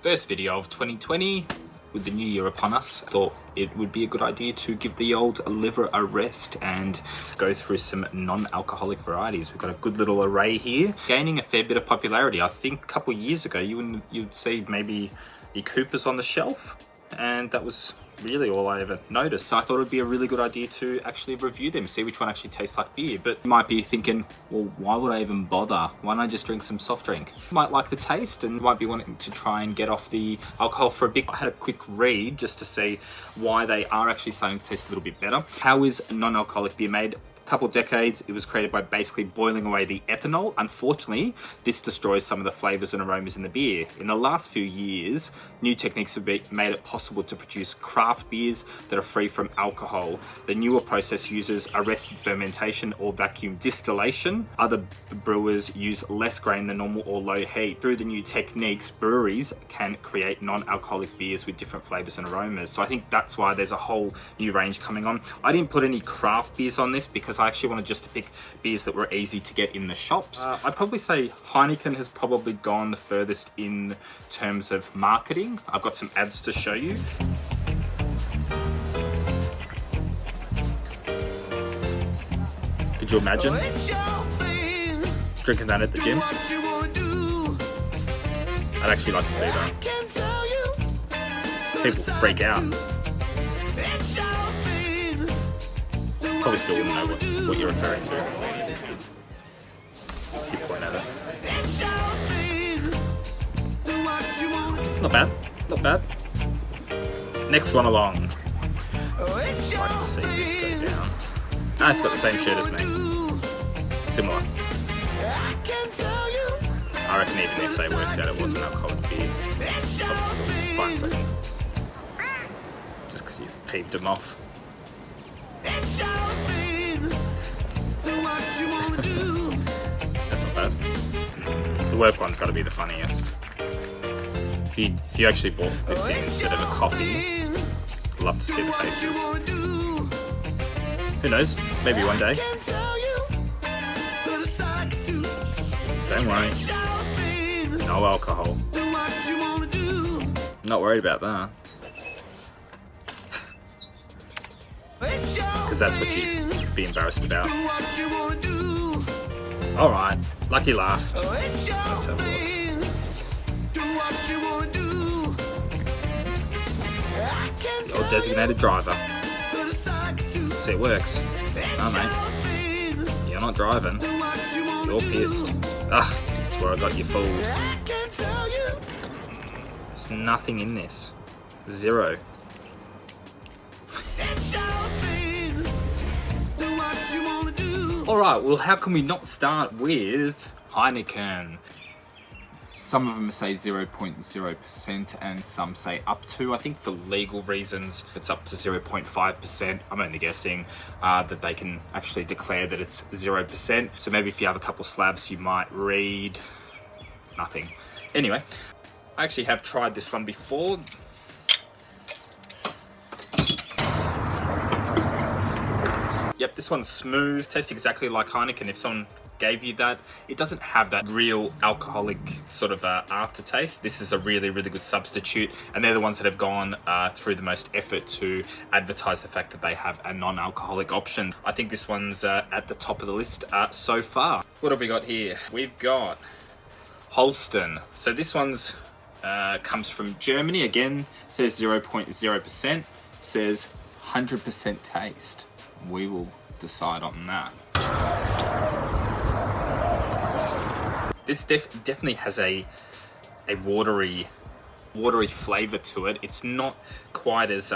First video of 2020 with the new year upon us. Thought it would be a good idea to give the old liver a rest and go through some non-alcoholic varieties. We've got a good little array here, gaining a fair bit of popularity. I think a couple of years ago you'd see maybe the Coopers on the shelf, and that was really all I ever noticed. So I thought it'd be a really good idea to actually review them, see which one actually tastes like beer. But you might be thinking, well, why would I even bother? Why don't I just drink some soft drink? You might like the taste and might be wanting to try and get off the alcohol for a bit. I had a quick read just to see why they are actually starting to taste a little bit better. How is non-alcoholic beer made? Couple decades, it was created by basically boiling away the ethanol. Unfortunately, this destroys some of the flavors and aromas in the beer. In the last few years, new techniques have made it possible to produce craft beers that are free from alcohol. The newer process uses arrested fermentation or vacuum distillation. Other brewers use less grain than normal or low heat. Through the new techniques, breweries can create non-alcoholic beers with different flavors and aromas. So I think that's why there's a whole new range coming on. I didn't put any craft beers on this because I actually wanted just to pick beers that were easy to get in the shops. I'd probably say Heineken has probably gone the furthest in terms of marketing. I've got some ads to show you. Could you imagine drinking that at the gym? I'd actually like to see that. People freak out. Probably still wouldn't know what you're referring to. Keep pointing at it. It's not bad, not bad. Next one along. I'd like to see this go down. Ah, it's got the same shirt as me. Similar. I reckon even if they worked out it wasn't alcoholic beer, probably still find something. Just because you peeved them off. That's not bad. The work one's got to be the funniest. If you actually bought this in instead of a coffee, I'd love to see the faces. Who knows? Maybe one day. Don't worry. No alcohol. Not worried about that. Because that's what you'd be embarrassed about. Alright, lucky last. Let's have a look. Your designated driver. See, it works. Oh, mate. You're not driving. You're pissed. Ah, that's where I got you fooled. There's nothing in this. Zero. Alright, well, how can we not start with Heineken? Some of them say 0.0% and some say up to. I think for legal reasons, it's up to 0.5%. I'm only guessing that they can actually declare that it's 0%. So maybe if you have a couple slabs, you might read nothing. Anyway, I actually have tried this one before. Yep, this one's smooth, tastes exactly like Heineken if someone gave you that. It doesn't have that real alcoholic sort of aftertaste. This is a really, really good substitute, and they're the ones that have gone through the most effort to advertise the fact that they have a non-alcoholic option. I think this one's at the top of the list so far. What have we got here? We've got Holsten. So this one's comes from Germany. Again, says 0.0%, says 100% taste. We will decide on that. This definitely has a watery flavour to it. It's not quite as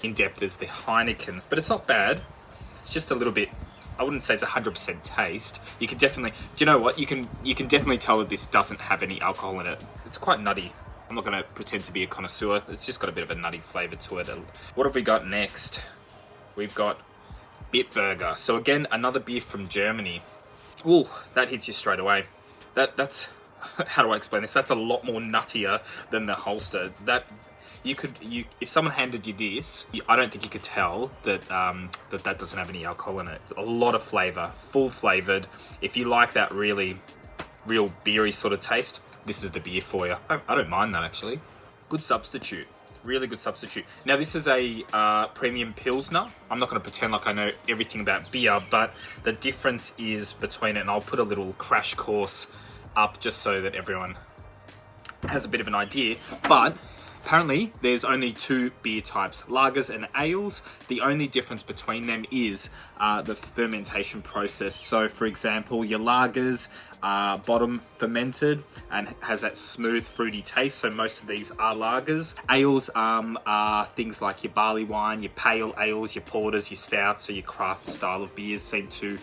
in-depth as the Heineken, but it's not bad. It's just a little bit, I wouldn't say it's 100% taste. You can definitely, do you know what? You can definitely tell that this doesn't have any alcohol in it. It's quite nutty. I'm not going to pretend to be a connoisseur. It's just got a bit of a nutty flavour to it. What have we got next? We've got Bitburger. So again, another beer from Germany. Ooh, that hits you straight away. That's how do I explain this? That's a lot more nuttier than the Holster. That if someone handed you this, I don't think you could tell that that doesn't have any alcohol in it. A lot of flavor, full flavored. If you like that real beery sort of taste, this is the beer for you. I don't mind that actually. Good substitute. Really good substitute. Now this is a premium Pilsner. I'm not going to pretend like I know everything about beer, but the difference is between it, and I'll put a little crash course up just so that everyone has a bit of an idea. But apparently there's only two beer types, lagers and ales. The only difference between them is the fermentation process. So for example, your lagers are bottom fermented and has that smooth fruity taste, so most of these are lagers. Ales are things like your barley wine, your pale ales, your porters, your stouts, so your craft style of beers seem to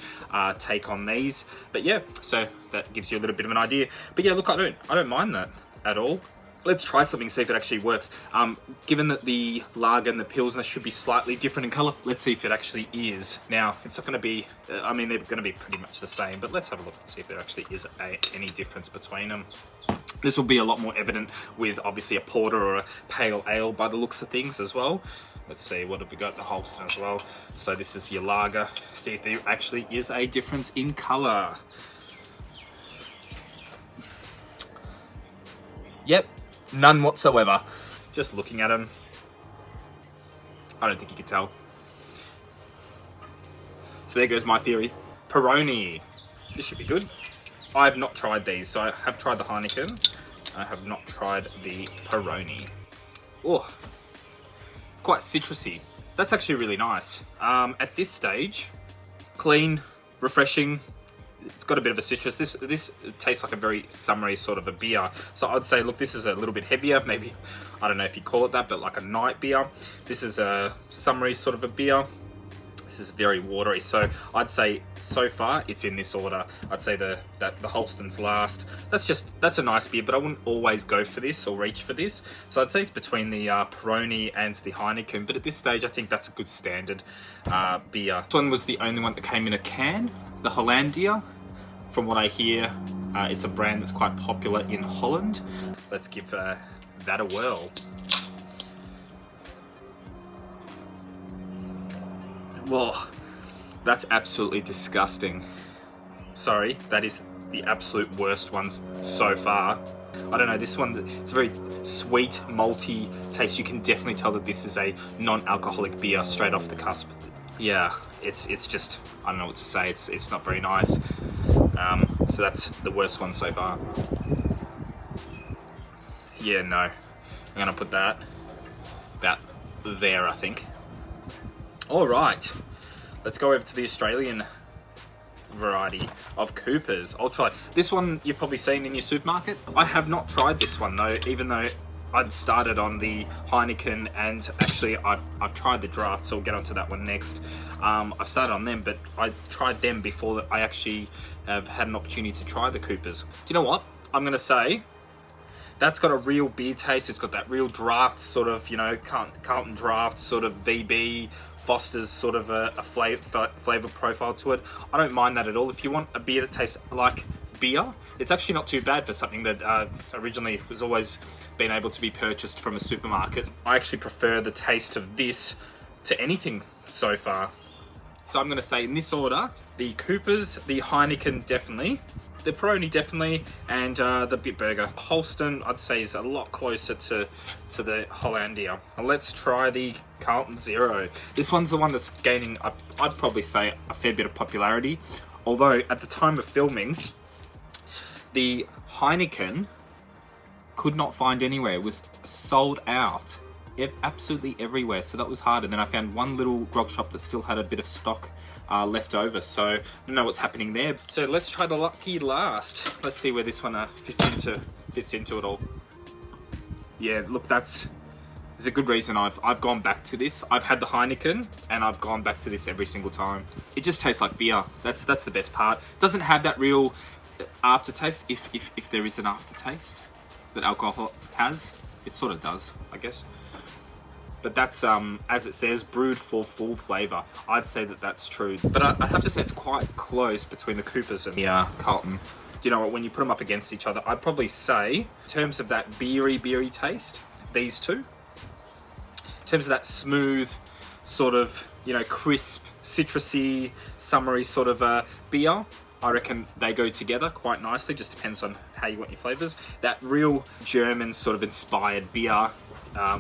take on these. But yeah, so that gives you a little bit of an idea. But yeah, look, I don't mind that at all. Let's try something, see if it actually works. Given that the lager and the Pilsner should be slightly different in color, let's see if it actually is. Now, it's not gonna be, I mean, they're gonna be pretty much the same, but let's have a look and see if there actually is any difference between them. This will be a lot more evident with obviously a porter or a pale ale by the looks of things as well. Let's see, what have we got? The Holsten as well. So this is your lager. See if there actually is a difference in color. Yep. None whatsoever. Just looking at them, I don't think you could tell. So there goes my theory. Peroni. This should be good. I have not tried these. So I have tried the Heineken. I have not tried the Peroni. Oh, it's quite citrusy. That's actually really nice. At this stage, clean, refreshing. It's got a bit of a citrus. This tastes like a very summery sort of a beer. So I'd say, look, this is a little bit heavier. Maybe, I don't know if you call it that, but like a night beer. This is a summery sort of a beer. This is very watery. So I'd say so far it's in this order. I'd say the Holsten's last. That's a nice beer, but I wouldn't always go for this or reach for this. So I'd say it's between the Peroni and the Heineken. But at this stage, I think that's a good standard beer. This one was the only one that came in a can. The Hollandia. From what I hear, it's a brand that's quite popular in Holland. Let's give that a whirl. Whoa, that's absolutely disgusting. Sorry, that is the absolute worst ones so far. I don't know, this one, it's a very sweet, malty taste. You can definitely tell that this is a non-alcoholic beer straight off the cusp. Yeah, it's just, I don't know what to say. It's not very nice. So that's the worst one so far. Yeah, no. I'm gonna put that there, I think. All right, let's go over to the Australian variety of Coopers. I'll try this one. You've probably seen in your supermarket. I have not tried this one though, even though I'd started on the Heineken, and actually I've tried the draft, so we'll get onto that one next. I've started on them, but I tried them before I actually have had an opportunity to try the Coopers. Do you know what? I'm gonna say that's got a real beer taste. It's got that real draft sort of, you know, Carlton draft sort of VB, Foster's sort of a flavor profile to it. I don't mind that at all. If you want a beer that tastes like beer, it's actually not too bad for something that originally was always been able to be purchased from a supermarket. I actually prefer the taste of this to anything so far. So I'm going to say in this order, the Coopers, the Heineken definitely, the Peroni definitely, and the Bitburger. Holsten, I'd say, is a lot closer to the Hollandia. Now let's try the Carlton Zero. This one's the one that's gaining, I'd probably say, a fair bit of popularity. Although at the time of filming, the Heineken could not find anywhere. It was sold out absolutely everywhere, so that was hard. And then I found one little grog shop that still had a bit of stock left over, so I don't know what's happening there. So let's try the lucky last. Let's see where this one fits into it all. Yeah, look, there's a good reason I've gone back to this. I've had the Heineken and I've gone back to this every single time. It just tastes like beer. That's the best part. It doesn't have that real aftertaste, if there is an aftertaste that alcohol has. It sort of does, I guess. But that's, as it says, brewed for full flavour. I'd say that that's true. But I have to say it's quite close between the Coopers and the Carlton. Do you know what, when you put them up against each other, I'd probably say, in terms of that beery taste, these two. In terms of that smooth, sort of, you know, crisp, citrusy, summery sort of beer, I reckon they go together quite nicely. Just depends on how you want your flavors. That real German sort of inspired beer,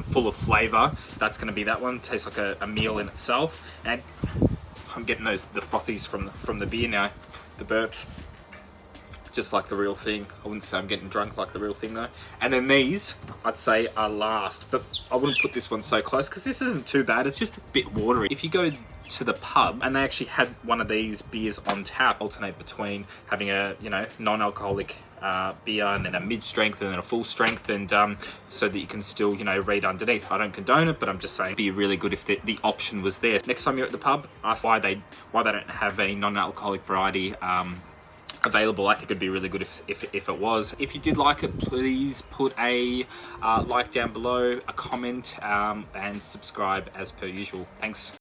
full of flavor, that's going to be that one. Tastes like a meal in itself. And I'm getting the frothies from the beer now, the burps, just like the real thing. I wouldn't say I'm getting drunk like the real thing though. And then these, I'd say, are last, but I wouldn't put this one so close because this isn't too bad. It's just a bit watery. If you go to the pub and they actually had one of these beers on tap, alternate between having a, you know, non-alcoholic beer and then a mid-strength and then a full strength, and so that you can still, you know, read underneath. I don't condone it, but I'm just saying it'd be really good if the option was there. Next time you're at the pub, ask why they don't have a non-alcoholic variety available. I think it'd be really good if it was. If you did like it, please put a like down below, a comment, and subscribe as per usual. Thanks.